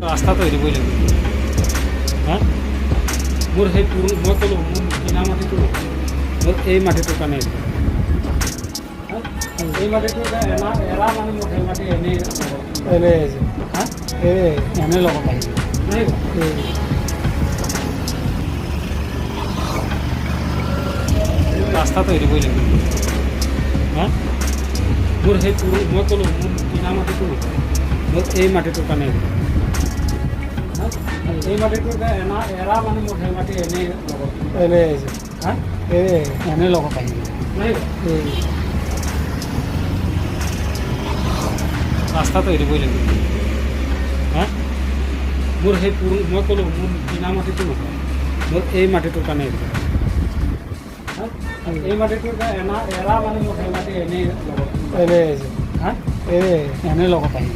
ৰাস্তা তৈৰি কৰি লাগিব হা মোৰ সেই মই ক'লোঁ মোৰ কিনা মাটিটো মোৰ এই মাটিটোৰ কাৰণে এই মাটিটো এৰা মানে মোৰ সেই মাটি এনেই আছে হা এনেই লগত আহিব ৰাস্তা তৈৰি কৰি লাগিব হা মোৰ সেই মই ক'লোঁ মোৰ কিনা মাটিটো মোৰ এই মাটিটোৰ কাৰণে এই মাটিটো এৰা মানে মোৰ সেই মাটি এনেই আছে হা এনেই লগত আহিব ৰাস্তা তৈৰি কৰি লাগিব হা মোৰ সেই মই ক'লোঁ মোৰ কিনা মাটিটো নহয় মোৰ এই মাটিটোৰ কাৰণে এই মাটিটো এৰা মানে মোৰ সেই মাটি এনেই আছে হা এনেই লগত আহিব